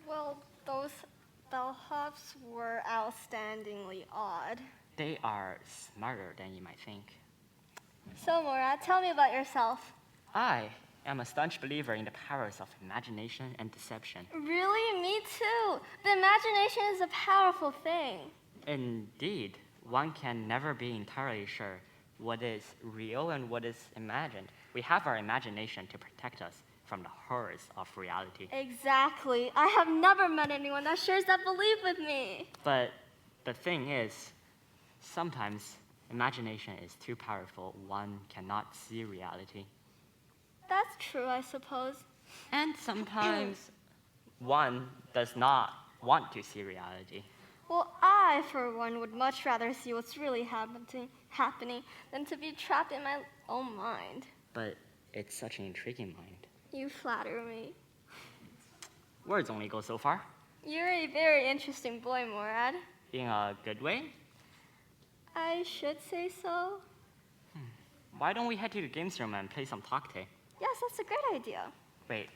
H: Well, those bellhops were outstandingly odd.
B: They are smarter than you might think.
H: So, Mora, tell me about yourself.
B: I am a staunch believer in the powers of imagination and deception.
H: Really? Me too. The imagination is a powerful thing.
B: Indeed, one can never be entirely sure what is real and what is imagined. We have our imagination to protect us from the horrors of reality.
H: Exactly. I have never met anyone that shares that belief with me.
B: But the thing is, sometimes imagination is too powerful. One cannot see reality.
H: That's true, I suppose.
B: And sometimes one does not want to see reality.
H: Well, I, for one, would much rather see what's really happening than to be trapped in my own mind.
B: But it's such an intriguing mind.
H: You flatter me.
B: Words only go so far.
H: You're a very interesting boy, Morad.
B: In a good way?
H: I should say so.
B: Why don't we head to the games room and play some takte?
H: Yes, that's a great idea.
B: Wait,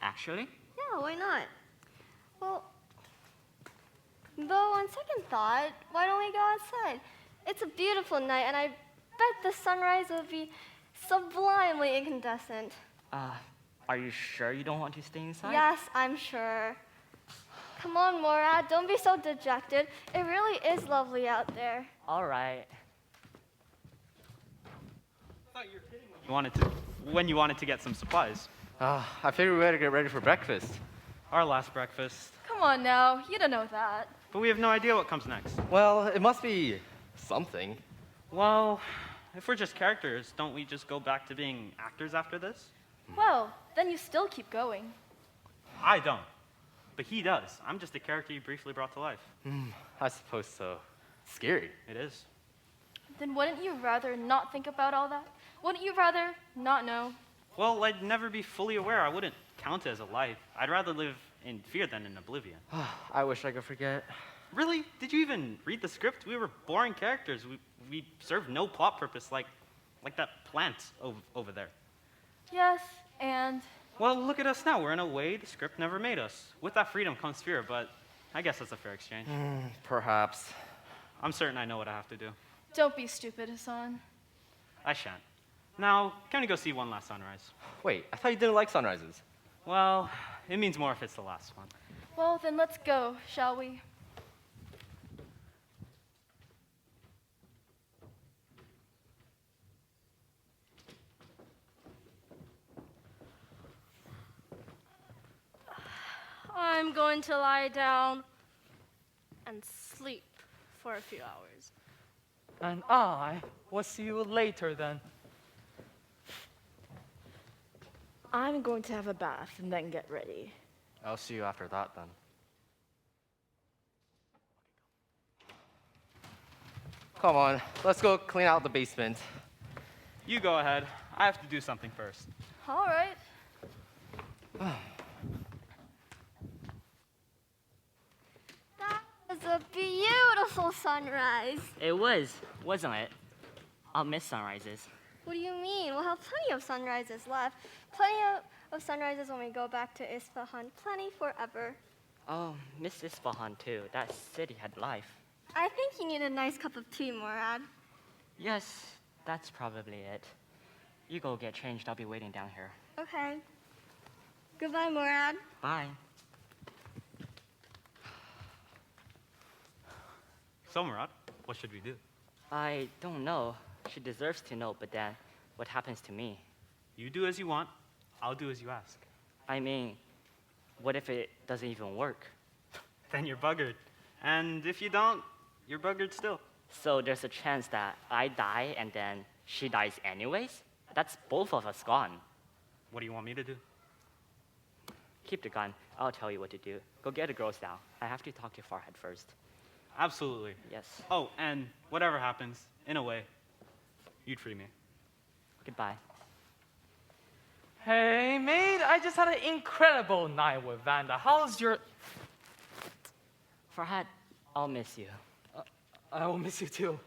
B: actually?
H: Yeah, why not? Well, though on second thought, why don't we go outside? It's a beautiful night, and I bet the sunrise will be sublimely incandescent.
B: Are you sure you don't want to stay inside?
H: Yes, I'm sure. Come on, Morad, don't be so dejected. It really is lovely out there.
B: All right.
E: I thought you were kidding when you wanted to get some supplies.
D: I figured we better get ready for breakfast.
E: Our last breakfast.
F: Come on now, you don't know that.
E: But we have no idea what comes next.
D: Well, it must be something.
E: Well, if we're just characters, don't we just go back to being actors after this?
F: Well, then you still keep going.
E: I don't. But he does. I'm just a character you briefly brought to life.
D: I suppose so. Scary.
E: It is.
F: Then wouldn't you rather not think about all that? Wouldn't you rather not know?
E: Well, I'd never be fully aware. I wouldn't count it as a life. I'd rather live in fear than in oblivion.
D: I wish I could forget.
E: Really? Did you even read the script? We were boring characters. We served no plot purpose like that plant over there.
F: Yes, and...
E: Well, look at us now. We're in a way the script never made us. With that freedom comes fear, but I guess that's a fair exchange.
D: Perhaps.
E: I'm certain I know what I have to do.
F: Don't be stupid, Hassan.
E: I shan't. Now, can we go see one last sunrise?
D: Wait, I thought you didn't like sunrises.
E: Well, it means more if it's the last one.
F: Well, then let's go, shall we?
L: I'm going to lie down and sleep for a few hours.
A: And I will see you later then.
G: I'm going to have a bath and then get ready.
D: I'll see you after that then. Come on, let's go clean out the basement.
E: You go ahead. I have to do something first.
F: All right.
H: That was a beautiful sunrise.
B: It was, wasn't it? I'll miss sunrises.
H: What do you mean? We'll have plenty of sunrises left. Plenty of sunrises when we go back to Isfahan. Plenty forever.
B: Oh, miss Isfahan too. That city had life.
H: I think you need a nice cup of tea, Morad.
B: Yes, that's probably it. You go get changed. I'll be waiting down here.
H: Okay. Goodbye, Morad.
B: Bye.
E: So, Murad, what should we do?
B: I don't know. She deserves to know, but then what happens to me?
E: You do as you want. I'll do as you ask.
B: I mean, what if it doesn't even work?
E: Then you're buggered. And if you don't, you're buggered still.
B: So there's a chance that I die and then she dies anyways? That's both of us gone.
E: What do you want me to do?
B: Keep the gun. I'll tell you what to do. Go get the girls now. I have to talk to Farhad first.
E: Absolutely.
B: Yes.
E: Oh, and whatever happens, in a way, you'd free me.
B: Goodbye.
A: Hey, mate, I just had an incredible night with Vanda. How's your...
B: Farhad, I'll miss you.
A: I will miss you too.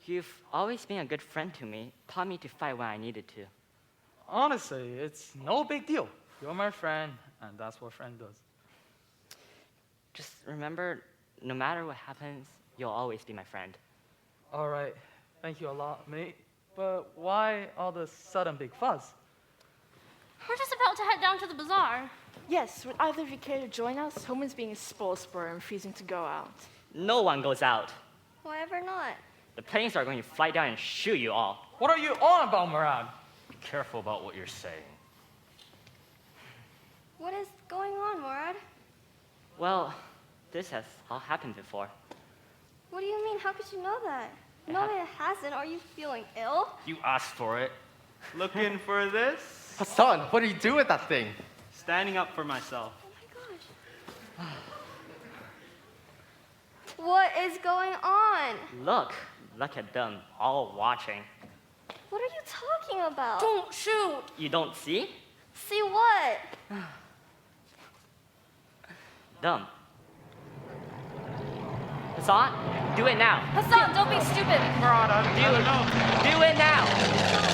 B: You've always been a good friend to me, taught me to fight when I needed to.
A: Honestly, it's no big deal. You're my friend, and that's what friend does.
B: Just remember, no matter what happens, you'll always be my friend.
A: All right, thank you a lot, mate. But why all the sudden big fuss?
L: We're just about to head down to the bazaar.
G: Yes, would either of you care to join us? Homan's being a spoil sport and refusing to go out.
B: No one goes out.
H: Why ever not?
B: The planes are going to fly down and shoot you all.
A: What are you on about, Murad?
C: Be careful about what you're saying.
H: What is going on, Murad?
B: Well, this has all happened before.
H: What do you mean? How could you know that? No, it hasn't. Are you feeling ill?
C: You asked for it.
E: Looking for this?
D: Hassan, what do you do with that thing?
E: Standing up for myself.
H: Oh my gosh. What is going on?
B: Look at them, all watching.
H: What are you talking about?
L: Don't shoot.
B: You don't see?
H: See what?
B: Them. Hassan, do it now.
L: Hassan, don't be stupid.
B: Do it now.